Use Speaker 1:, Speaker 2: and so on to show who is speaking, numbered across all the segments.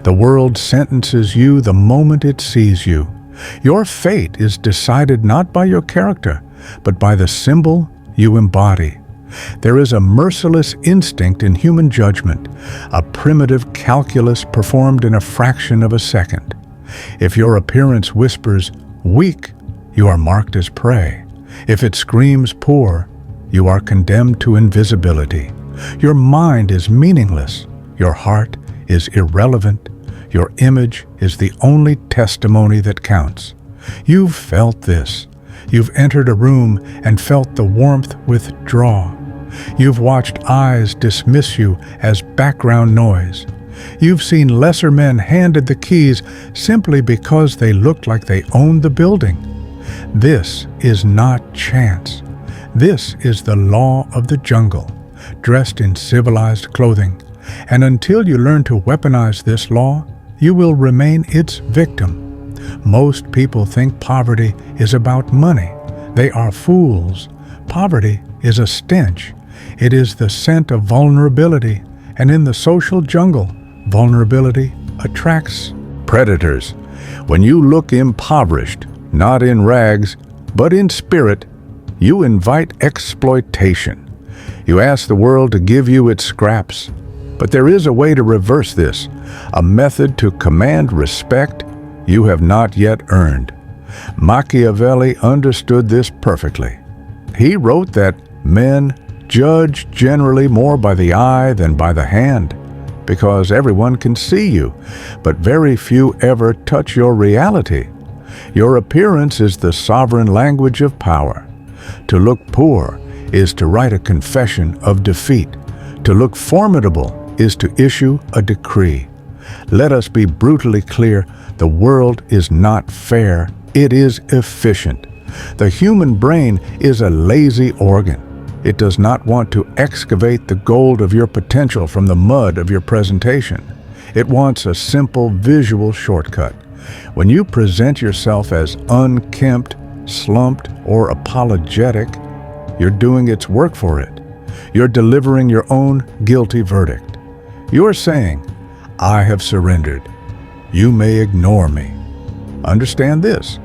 Speaker 1: The world sentences you the moment it sees you. Your fate is decided not by your character, but by the symbol you embody. There is a merciless instinct in human judgment, a primitive calculus performed in a fraction of a second. If your appearance whispers weak, you are marked as prey. If it screams poor, you are condemned to invisibility. Your mind is meaningless. Your heart is irrelevant. Your image is the only testimony that counts. You've felt this. You've entered a room and felt the warmth withdraw. You've watched eyes dismiss you as background noise. You've seen lesser men handed the keys simply because they looked like they owned the building. This is not chance. This is the law of the jungle, dressed in civilized clothing. And until you learn to weaponize this law, you will remain its victim. Most people think poverty is about money. They are fools. Poverty is a stench. It is the scent of vulnerability, and in the social jungle, vulnerability attracts predators. When you look impoverished, not in rags, but in spirit, you invite exploitation. You ask the world to give you its scraps. But there is a way to reverse this, a method to command respect you have not yet earned. Machiavelli understood this perfectly. He wrote that men judge generally more by the eye than by the hand, because everyone can see you, but very few ever touch your reality. Your appearance is the sovereign language of power. To look poor is to write a confession of defeat. To look formidable is to issue a decree. Let us be brutally clear, the world is not fair, it is efficient. The human brain is a lazy organ. It does not want to excavate the gold of your potential from the mud of your presentation. It wants a simple visual shortcut. When you present yourself as unkempt, slumped, or apologetic, you're doing its work for it. You're delivering your own guilty verdict. You're saying, I have surrendered. You may ignore me. Understand this.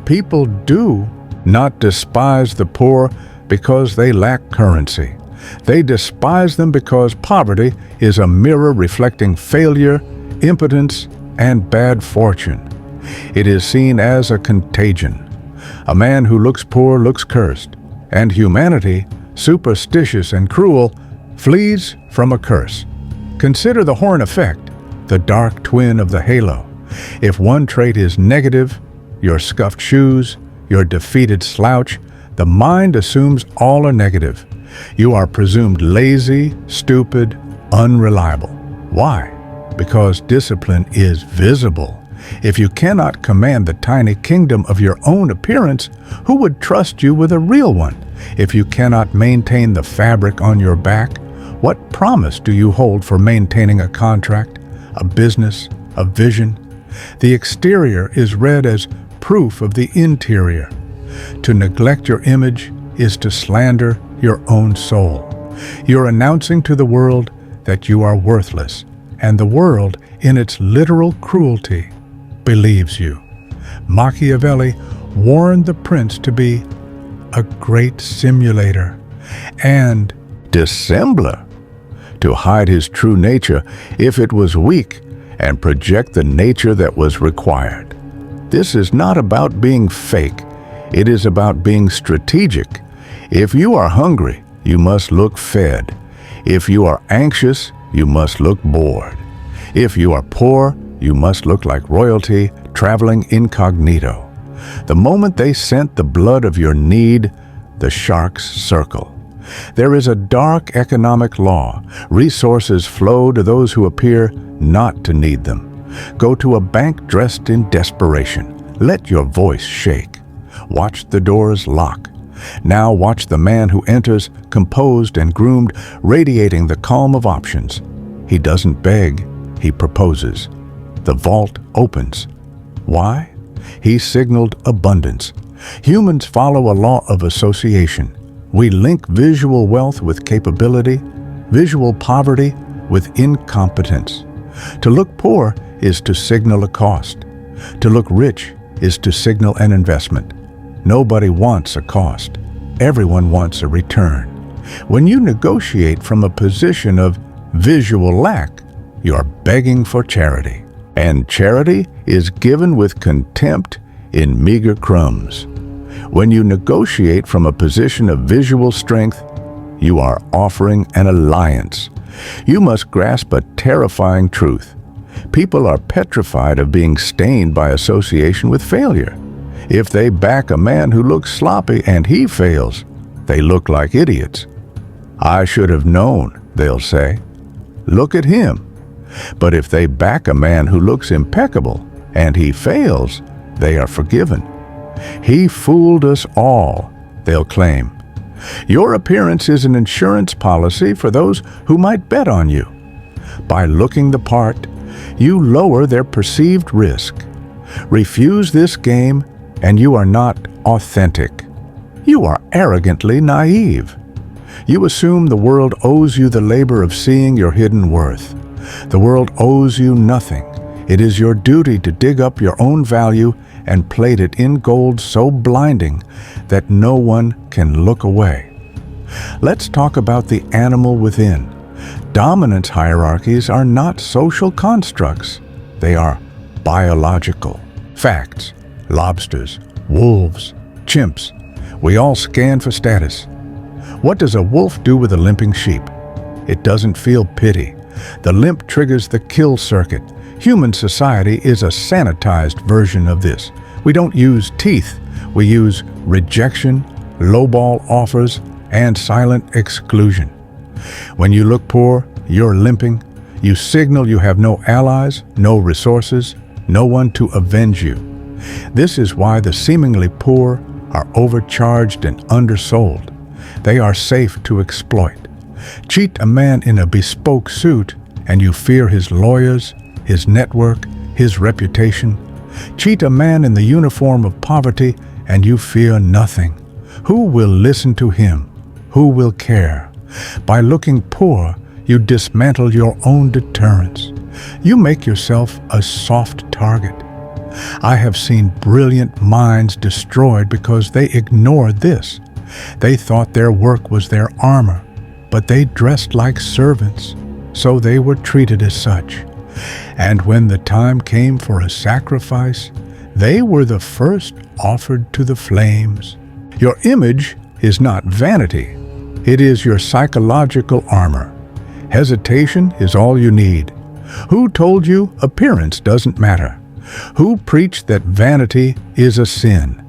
Speaker 1: People do not despise the poor because they lack currency. They despise them because poverty is a mirror reflecting failure, impotence, and bad fortune. It is seen as a contagion. A man who looks poor looks cursed, and humanity, superstitious and cruel, flees from a curse. Consider the horn effect, the dark twin of the halo. If one trait is negative, your scuffed shoes, your defeated slouch, the mind assumes all are negative. You are presumed lazy, stupid, unreliable. Why? Because discipline is visible. If you cannot command the tiny kingdom of your own appearance, who would trust you with a real one? If you cannot maintain the fabric on your back, what promise do you hold for maintaining a contract, a business, a vision? The exterior is read as proof of the interior. To neglect your image is to slander your own soul. You're announcing to the world that you are worthless, and the world, in its literal cruelty, believes you. Machiavelli warned the prince to be a great simulator and dissembler, to hide his true nature if it was weak and project the nature that was required. This is not about being fake. It is about being strategic. If you are hungry, you must look fed. If you are anxious, you must look bored. If you are poor, you must look like royalty traveling incognito. The moment they scent the blood of your need, the sharks circle. There is a dark economic law. Resources flow to those who appear not to need them. Go to a bank dressed in desperation. Let your voice shake. Watch the doors lock. Now watch the man who enters, composed and groomed, radiating the calm of options. He doesn't beg, he proposes. The vault opens. Why? He signaled abundance. Humans follow a law of association. We link visual wealth with capability, visual poverty with incompetence. To look poor is to signal a cost. To look rich is to signal an investment. Nobody wants a cost. Everyone wants a return. When you negotiate from a position of visual lack, you are begging for charity. And charity is given with contempt in meager crumbs. When you negotiate from a position of visual strength, you are offering an alliance. You must grasp a terrifying truth. People are petrified of being stained by association with failure. If they back a man who looks sloppy and he fails, they look like idiots. I should have known, they'll say. Look at him. But if they back a man who looks impeccable and he fails, they are forgiven. He fooled us all, they'll claim. Your appearance is an insurance policy for those who might bet on you. By looking the part, you lower their perceived risk. Refuse this game, and you are not authentic. You are arrogantly naive. You assume the world owes you the labor of seeing your hidden worth. The world owes you nothing. It is your duty to dig up your own value and plate it in gold so blinding that no one can look away. Let's talk about the animal within. Dominance hierarchies are not social constructs. They are biological. Facts. Lobsters, wolves, chimps. We all scan for status. What does a wolf do with a limping sheep? It doesn't feel pity. The limp triggers the kill circuit. Human society is a sanitized version of this. We don't use teeth. We use rejection, lowball offers, and silent exclusion. When you look poor, you're limping. You signal you have no allies, no resources, no one to avenge you. This is why the seemingly poor are overcharged and undersold. They are safe to exploit. Cheat a man in a bespoke suit, and you fear his lawyers, his network, his reputation. Cheat a man in the uniform of poverty, and you fear nothing. Who will listen to him? Who will care? By looking poor, you dismantle your own deterrence. You make yourself a soft target. I have seen brilliant minds destroyed because they ignored this. They thought their work was their armor, but they dressed like servants, so they were treated as such. And when the time came for a sacrifice, they were the first offered to the flames. Your image is not vanity. It is your psychological armor. Hesitation is all you need. Who told you appearance doesn't matter? Who preached that vanity is a sin?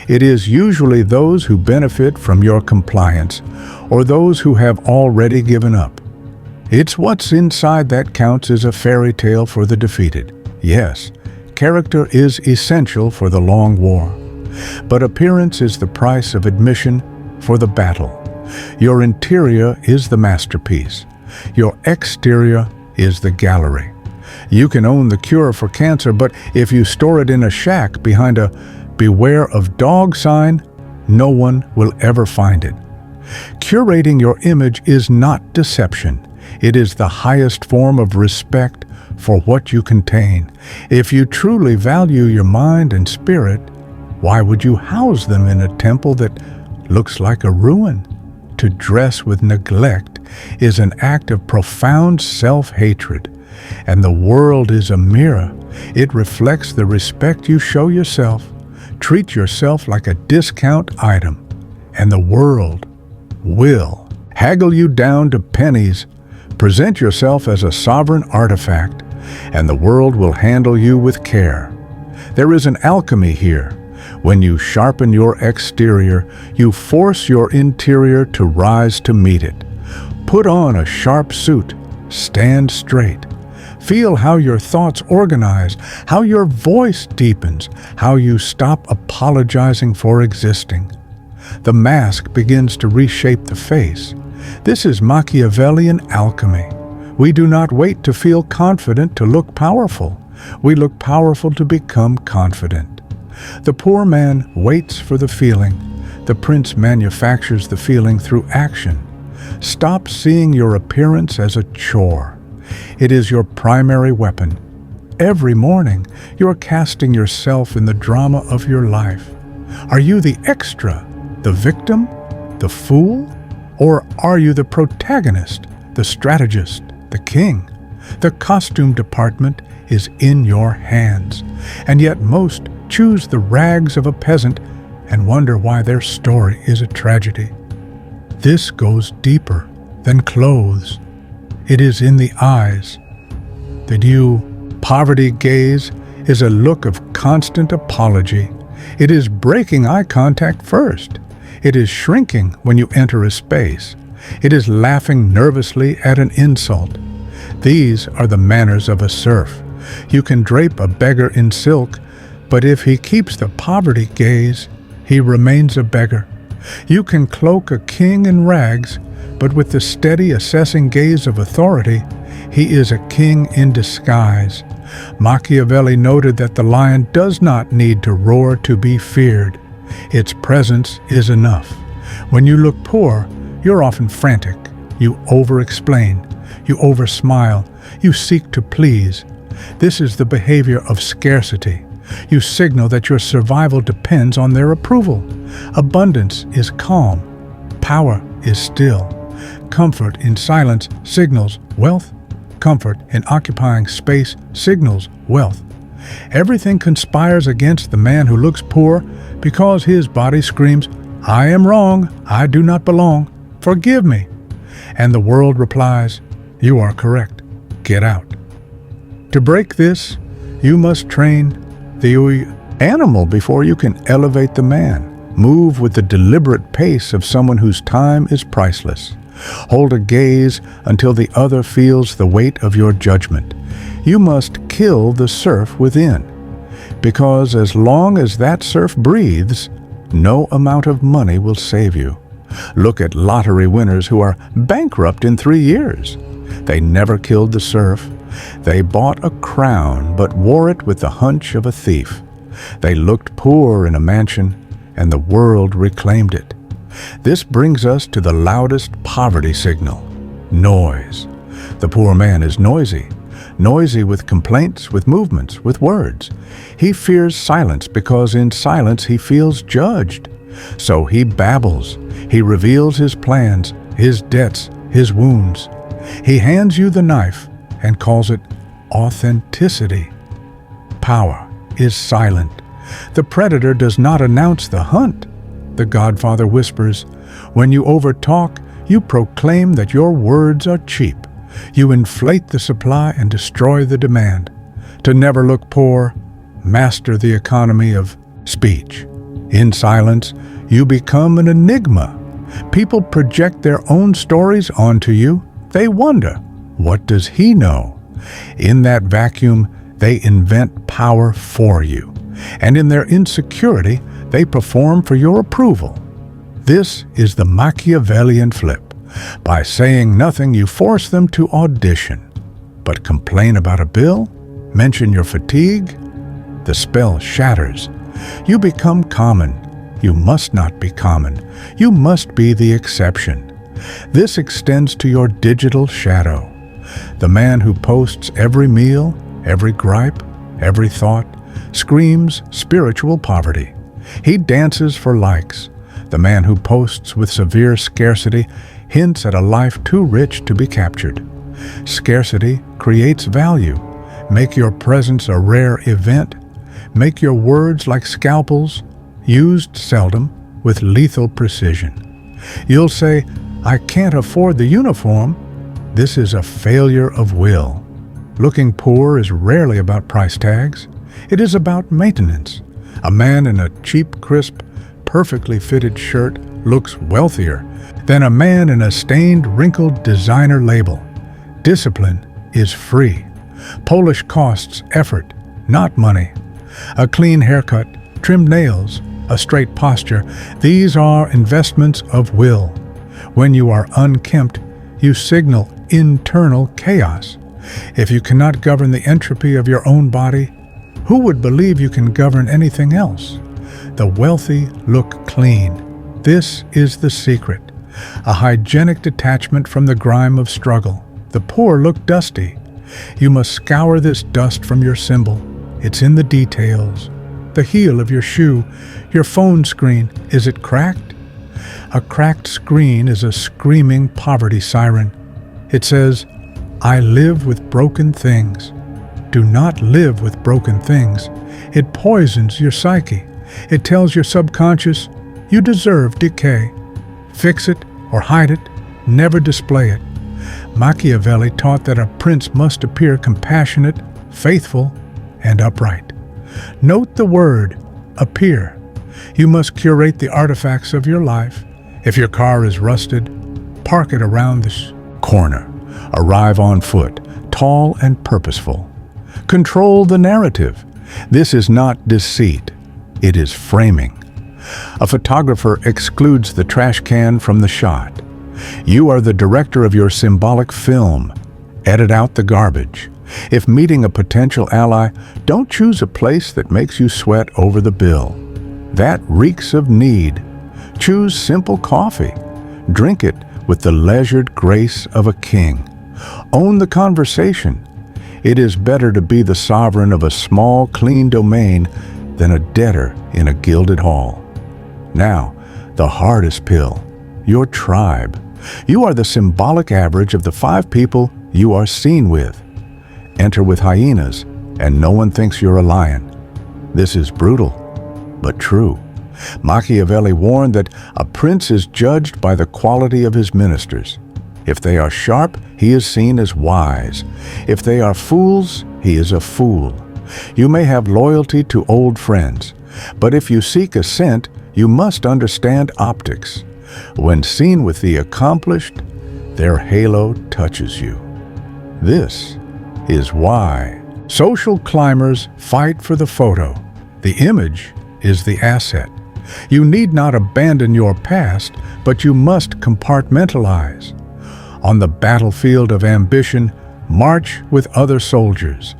Speaker 1: It is usually those who benefit from your compliance, or those who have already given up. It's what's inside that counts as a fairy tale for the defeated. Yes, character is essential for the long war, but appearance is the price of admission for the battle. Your interior is the masterpiece. Your exterior is the gallery. You can own the cure for cancer, but if you store it in a shack behind a "Beware of Dog" sign, no one will ever find it. Curating your image is not deception. It is the highest form of respect for what you contain. If you truly value your mind and spirit, why would you house them in a temple that looks like a ruin? To dress with neglect is an act of profound self-hatred, and the world is a mirror. It reflects the respect you show yourself. Treat yourself like a discount item, and the world will haggle you down to pennies. Present yourself as a sovereign artifact, and the world will handle you with care. There is an alchemy here. When you sharpen your exterior, you force your interior to rise to meet it. Put on a sharp suit. Stand straight. Feel how your thoughts organize, how your voice deepens, how you stop apologizing for existing. The mask begins to reshape the face. This is Machiavellian alchemy. We do not wait to feel confident to look powerful. We look powerful to become confident. The poor man waits for the feeling. The prince manufactures the feeling through action. Stop seeing your appearance as a chore. It is your primary weapon. every morning, you're casting yourself in the drama of your life. Are you the extra, the victim, the fool? Or are you the protagonist, the strategist, the king? The costume department is in your hands, and yet most choose the rags of a peasant and wonder why their story is a tragedy. This goes deeper than clothes. It is in the eyes. The new poverty gaze is a look of constant apology. It is breaking eye contact first. It is shrinking when you enter a space. It is laughing nervously at an insult. These are the manners of a serf. You can drape a beggar in silk, but if he keeps the poverty gaze, he remains a beggar. You can cloak a king in rags, but with the steady assessing gaze of authority, he is a king in disguise. Machiavelli noted that the lion does not need to roar to be feared. Its presence is enough. When you look poor, you're often frantic. You over-explain. You over-smile. You seek to please. This is the behavior of scarcity. You signal that your survival depends on their approval. Abundance is calm. Power is still. Comfort in silence signals wealth. Comfort in occupying space signals wealth. Everything conspires against the man who looks poor because his body screams, "I am wrong, I do not belong, forgive me." And the world replies, "You are correct, get out." To break this, you must train the animal before you can elevate the man. Move with the deliberate pace of someone whose time is priceless. Hold a gaze until the other feels the weight of your judgment. You must kill the serf within, because as long as that serf breathes, no amount of money will save you. Look at lottery winners who are bankrupt in 3 years. They never killed the serf. They bought a crown but wore it with the hunch of a thief. They looked poor in a mansion, and the world reclaimed it. This brings us to the loudest poverty signal: noise. The poor man is noisy. Noisy with complaints, with movements, with words. He fears silence because in silence he feels judged. So he babbles. He reveals his plans, his debts, his wounds. He hands you the knife and calls it authenticity. Power is silent. The predator does not announce the hunt. The Godfather whispers, "When you overtalk, you proclaim that your words are cheap. You inflate the supply and destroy the demand. To never look poor, master the economy of speech. In silence, you become an enigma. People project their own stories onto you. They wonder, what does he know? In that vacuum, they invent power for you. And in their insecurity, they perform for your approval. This is the Machiavellian flip. By saying nothing, you force them to audition. But complain about a bill, mention your fatigue, the spell shatters. You become common. You must not be common. You must be the exception. This extends to your digital shadow. The man who posts every meal, every gripe, every thought, screams spiritual poverty. He dances for likes. The man who posts with severe scarcity hints at a life too rich to be captured. Scarcity creates value. Make your presence a rare event. Make your words like scalpels, used seldom, with lethal precision. You'll say, "I can't afford the uniform." This is a failure of will. Looking poor is rarely about price tags. It is about maintenance. A man in a cheap, crisp, perfectly fitted shirt looks wealthier than a man in a stained, wrinkled designer label. Discipline is free. Polish costs effort, not money. A clean haircut, trimmed nails, a straight posture, these are investments of will. When you are unkempt, you signal internal chaos. If you cannot govern the entropy of your own body, who would believe you can govern anything else? The wealthy look clean. This is the secret. A hygienic detachment from the grime of struggle. The poor look dusty. You must scour this dust from your symbol. It's in the details. The heel of your shoe, your phone screen, is it cracked? A cracked screen is a screaming poverty siren. It says, I live with broken things. Do not live with broken things. It poisons your psyche. It tells your subconscious, you deserve decay. Fix it or hide it, never display it. Machiavelli taught that a prince must appear compassionate, faithful, and upright. Note the word, appear. You must curate the artifacts of your life. If your car is rusted, park it around the corner. Arrive on foot, tall and purposeful. Control the narrative. This is not deceit. It is framing. A photographer excludes the trash can from the shot. You are the director of your symbolic film. Edit out the garbage. If meeting a potential ally, don't choose a place that makes you sweat over the bill. That reeks of need. Choose simple coffee. Drink it with the leisured grace of a king. Own the conversation. It is better to be the sovereign of a small, clean domain than a debtor in a gilded hall. Now, the hardest pill, your tribe. You are the symbolic average of the 5 people you are seen with. Enter with hyenas, and no one thinks you're a lion. This is brutal, but true. Machiavelli warned that a prince is judged by the quality of his ministers. If they are sharp, he is seen as wise. If they are fools, he is a fool. You may have loyalty to old friends, but if you seek assent, you must understand optics. When seen with the accomplished, their halo touches you. This is why social climbers fight for the photo. The image is the asset. You need not abandon your past, but you must compartmentalize. On the battlefield of ambition, march with other soldiers.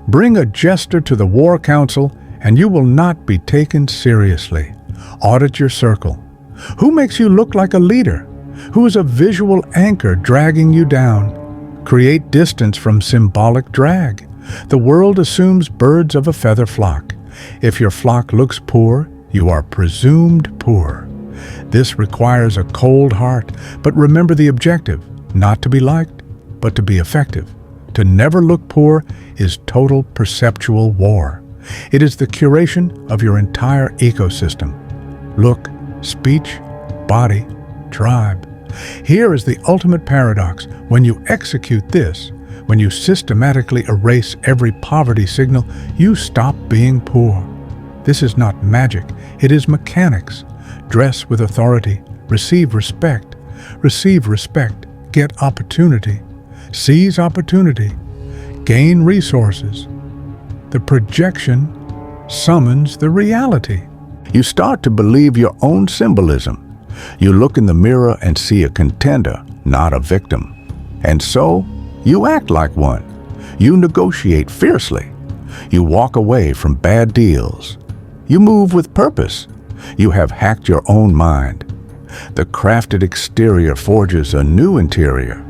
Speaker 1: Bring a jester to the war council, and you will not be taken seriously. Audit your circle. Who makes you look like a leader? Who is a visual anchor dragging you down? Create distance from symbolic drag. The world assumes birds of a feather flock. If your flock looks poor, you are presumed poor. This requires a cold heart, but remember the objective, not to be liked, but to be effective. To never look poor is total perceptual war. It is the curation of your entire ecosystem. Look, speech, body, tribe. Here is the ultimate paradox. When you execute this, when you systematically erase every poverty signal, you stop being poor. This is not magic, it is mechanics. Dress with authority, receive respect, get opportunity, seize opportunity, gain resources. The projection summons the reality. You start to believe your own symbolism. You look in the mirror and see a contender, not a victim. And so, you act like one. You negotiate fiercely. You walk away from bad deals. You move with purpose. You have hacked your own mind. The crafted exterior forges a new interior.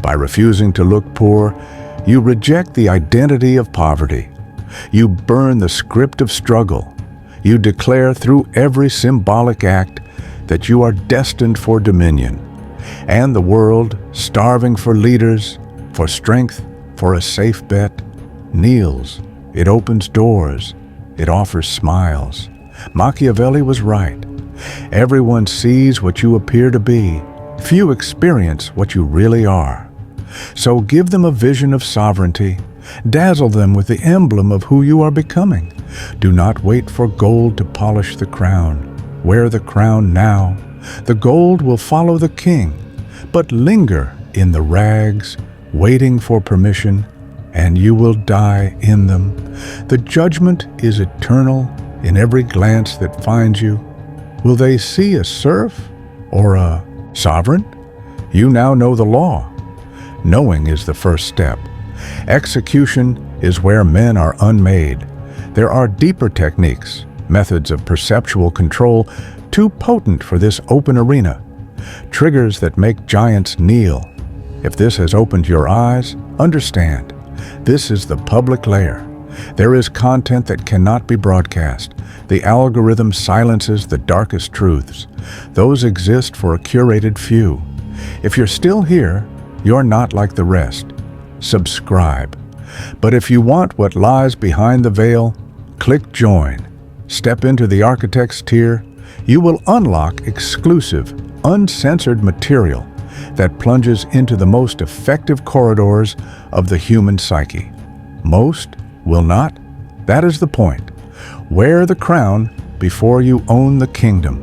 Speaker 1: By refusing to look poor, you reject the identity of poverty. You burn the script of struggle. You declare through every symbolic act that you are destined for dominion. And the world, starving for leaders, for strength, for a safe bet, kneels. It opens doors. It offers smiles. Machiavelli was right. Everyone sees what you appear to be. Few experience what you really are. So give them a vision of sovereignty. Dazzle them with the emblem of who you are becoming. Do not wait for gold to polish the crown. Wear the crown now. The gold will follow the king. But linger in the rags, waiting for permission, and you will die in them. The judgment is eternal in every glance that finds you. Will they see a serf or a sovereign? You now know the law. Knowing is the first step. Execution is where men are unmade. There are deeper techniques, methods of perceptual control, too potent for this open arena. Triggers that make giants kneel. If this has opened your eyes, understand. This is the public layer. There is content that cannot be broadcast. The algorithm silences the darkest truths. Those exist for a curated few. If you're still here, you're not like the rest. Subscribe. But if you want what lies behind the veil, click join. Step into the architect's tier. You will unlock exclusive, uncensored material that plunges into the most effective corridors of the human psyche. Most will not. That is the point. Wear the crown before you own the kingdom.